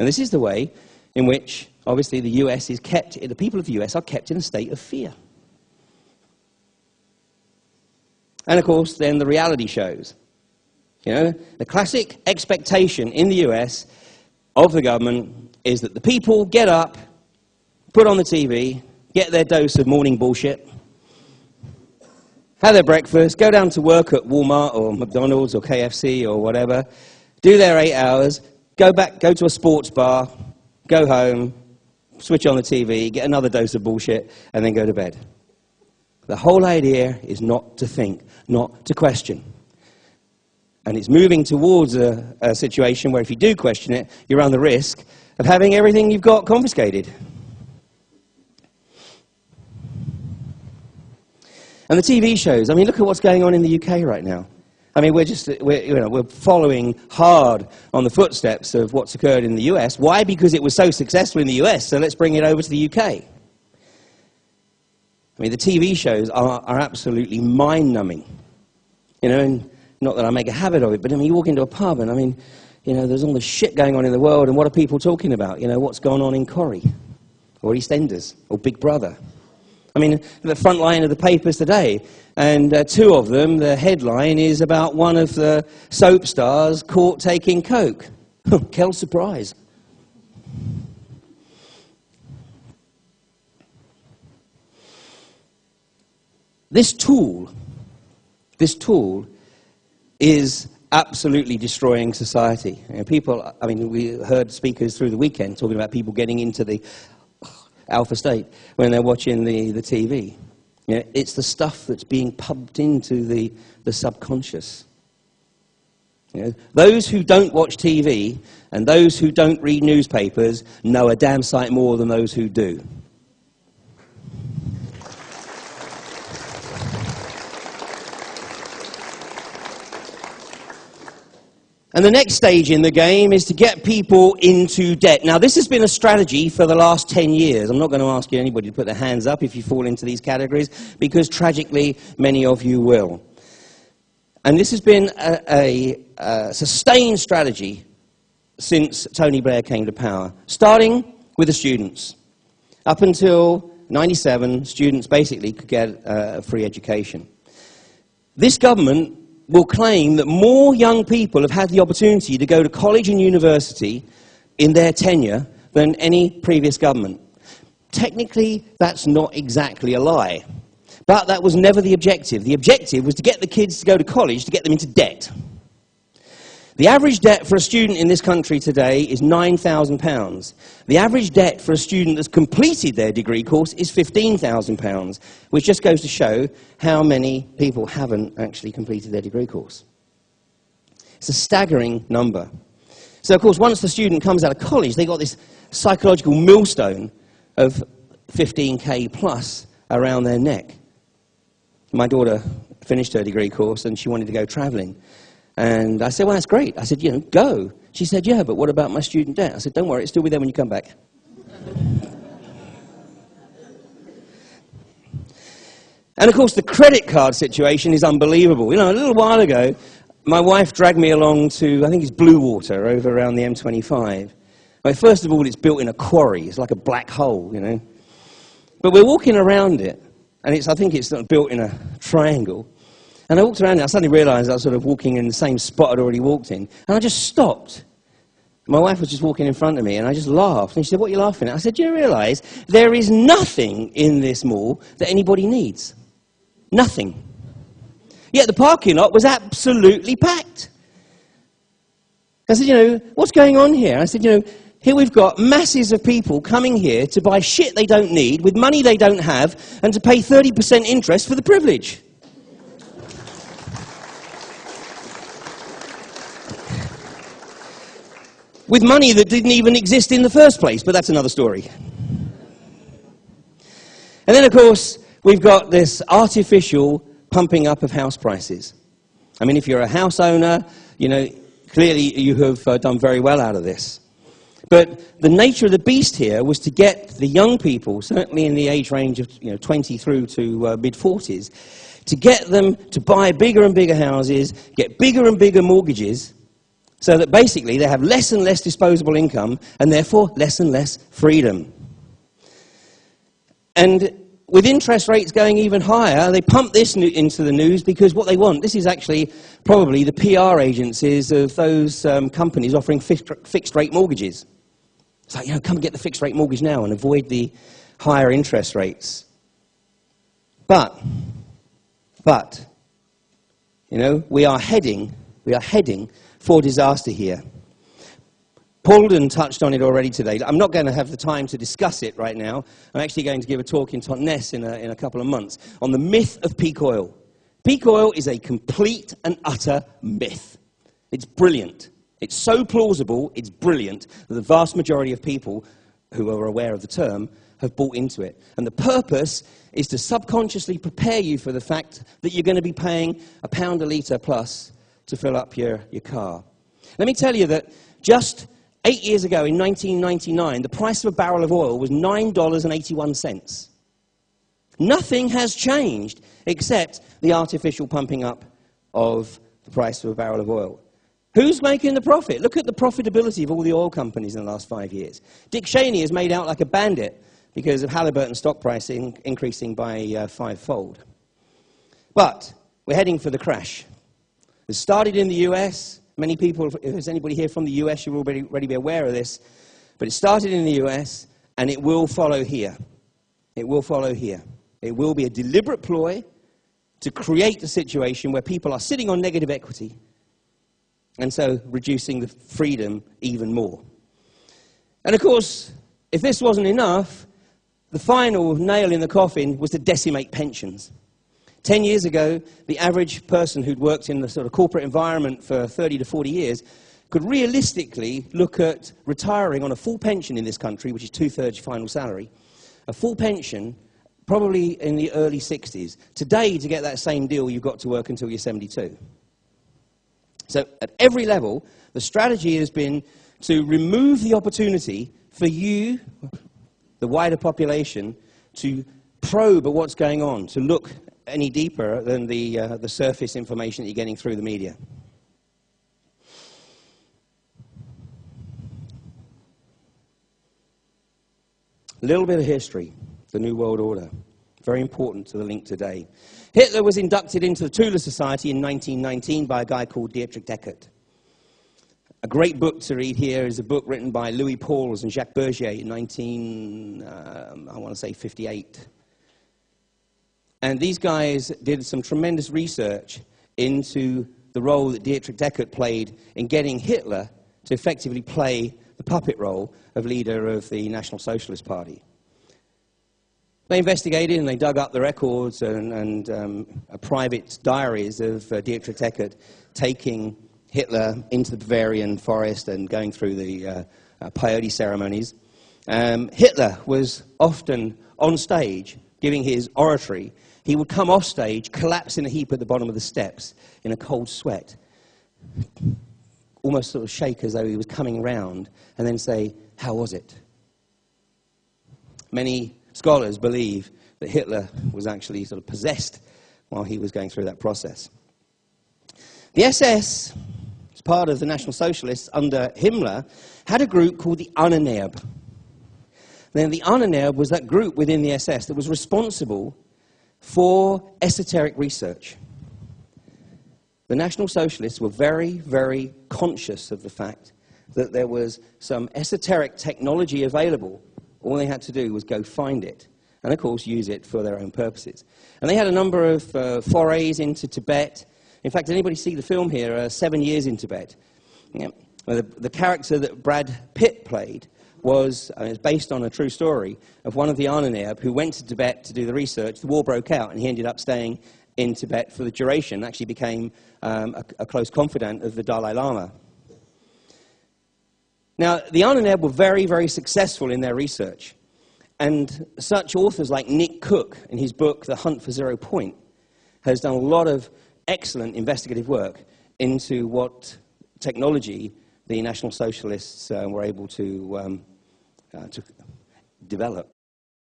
And this is the way in which, obviously, the US is kept, the people of the US are kept in a state of fear. And, of course, then the reality shows. You know, the classic expectation in the US of the government is that the people get up, put on the TV, get their dose of morning bullshit, have their breakfast, go down to work at Walmart or McDonald's or KFC or whatever, do their 8 hours, go to a sports bar, go home, switch on the TV, get another dose of bullshit, and then go to bed. The whole idea is not to think, not to question. And it's moving towards a situation where if you do question it, you run the risk of having everything you've got confiscated. And the TV shows, I mean, look at what's going on in the UK right now. I mean, we're following hard on the footsteps of what's occurred in the US. Why? Because it was so successful in the US, so let's bring it over to the UK. I mean, the TV shows are absolutely mind-numbing. You know, and not that I make a habit of it, but I mean, you walk into a pub and I mean, you know, there's all this shit going on in the world, and what are people talking about? You know, what's going on in Corrie, or EastEnders, or Big Brother? I mean, the front line of the papers today, and two of them, the headline is about one of the soap stars caught taking coke. Kel surprise. This tool is absolutely destroying society. You know, people, I mean, we heard speakers through the weekend talking about people getting into the alpha state when they're watching the TV. You know, it's the stuff that's being pumped into the subconscious. You know, those who don't watch TV and those who don't read newspapers know a damn sight more than those who do. And the next stage in the game is to get people into debt. Now, this has been a strategy for the last 10 years. I'm not going to ask anybody to put their hands up if you fall into these categories, because tragically, many of you will. And this has been a sustained strategy since Tony Blair came to power, starting with the students. Up until 97, students basically could get a free education. This government will claim that more young people have had the opportunity to go to college and university in their tenure than any previous government. Technically, that's not exactly a lie. But that was never the objective. The objective was to get the kids to go to college, to get them into debt. The average debt for a student in this country today is £9,000. The average debt for a student that's completed their degree course is £15,000, which just goes to show how many people haven't actually completed their degree course. It's a staggering number. So, of course, once the student comes out of college, they've got this psychological millstone of 15K plus around their neck. My daughter finished her degree course and she wanted to go travelling. And I said, well, that's great. I said, you know, go. She said, yeah, but what about my student debt? I said, don't worry, it's still with them when you come back. And, of course, the credit card situation is unbelievable. You know, a little while ago, my wife dragged me along to, I think it's Blue Water, over around the M25. Well, first of all, it's built in a quarry. It's like a black hole, you know. But we're walking around it, and I think it's built in a triangle. And I walked around and I suddenly realised I was sort of walking in the same spot I'd already walked in. And I just stopped. My wife was just walking in front of me and I just laughed. And she said, what are you laughing at? I said, do you realise there is nothing in this mall that anybody needs? Nothing. Yet the parking lot was absolutely packed. I said, you know, what's going on here? I said, you know, here we've got masses of people coming here to buy shit they don't need with money they don't have and to pay 30% interest for the privilege. With money that didn't even exist in the first place, but that's another story. And then, of course, we've got this artificial pumping up of house prices. I mean, if you're a house owner, you know, clearly you have done very well out of this. But the nature of the beast here was to get the young people, certainly in the age range of 20 through to mid-40s, to get them to buy bigger and bigger houses, get bigger and bigger mortgages, So that basically they have less and less disposable income and therefore less and less freedom. And with interest rates going even higher, they pump this into the news because what they want, this is actually probably the PR agencies of those companies offering fixed rate mortgages. It's like, come and get the fixed rate mortgage now and avoid the higher interest rates. But, we are heading for disaster here. Paulden touched on it already today. I'm not going to have the time to discuss it right now. I'm actually going to give a talk in Totnes in a couple of months on the myth of peak oil. Peak oil is a complete and utter myth. It's brilliant. It's so plausible, it's brilliant, that the vast majority of people who are aware of the term have bought into it. And the purpose is to subconsciously prepare you for the fact that you're going to be paying £1 a litre plus to fill up your car. Let me tell you that just 8 years ago, in 1999, the price of a barrel of oil was $9.81. Nothing has changed except the artificial pumping up of the price of a barrel of oil. Who's making the profit? Look at the profitability of all the oil companies in the last 5 years. Dick Cheney is made out like a bandit because of Halliburton stock pricing increasing by fivefold. But we're heading for the crash. It started in the US. Many people, if there's anybody here from the US, you'll already be aware of this. But it started in the US, and it will follow here. It will follow here. It will be a deliberate ploy to create a situation where people are sitting on negative equity, and so reducing the freedom even more. And of course, if this wasn't enough, the final nail in the coffin was to decimate pensions. 10 years ago, the average person who'd worked in the sort of corporate environment for 30 to 40 years could realistically look at retiring on a full pension in this country, which is 2/3 your final salary, a full pension probably in the early 60s. Today, to get that same deal, you've got to work until you're 72. So at every level, the strategy has been to remove the opportunity for you, the wider population, to probe at what's going on, to look any deeper than the surface information that you're getting through the media. A little bit of history, the New World Order, very important to the link today. Hitler was inducted into the Tula Society in 1919 by a guy called Dietrich Eckart. A great book to read here is a book written by Louis Pauls and Jacques Bergier in 1958. And these guys did some tremendous research into the role that Dietrich Eckart played in getting Hitler to effectively play the puppet role of leader of the National Socialist Party. They investigated and they dug up the records and private diaries of Dietrich Eckart taking Hitler into the Bavarian forest and going through the peyote ceremonies. Hitler was often on stage giving his oratory. He would come off stage, collapse in a heap at the bottom of the steps in a cold sweat, almost sort of shake as though he was coming round, and then say, "How was it?" Many scholars believe that Hitler was actually sort of possessed while he was going through that process. The SS, as part of the National Socialists under Himmler, had a group called the Ahnenerbe. Then the Ahnenerbe was that group within the SS that was responsible for esoteric research. The National Socialists were very, very conscious of the fact that there was some esoteric technology available. All they had to do was go find it, and of course use it for their own purposes. And they had a number of forays into Tibet. In fact, anybody see the film here, 7 Years in Tibet? Yeah. The character that Brad Pitt played was based on a true story of one of the Ahnenerbe who went to Tibet to do the research. The war broke out, and he ended up staying in Tibet for the duration, actually became a close confidant of the Dalai Lama. Now, the Ahnenerbe were very, very successful in their research, and such authors like Nick Cook, in his book, The Hunt for Zero Point, has done a lot of excellent investigative work into what technology the National Socialists were able to develop.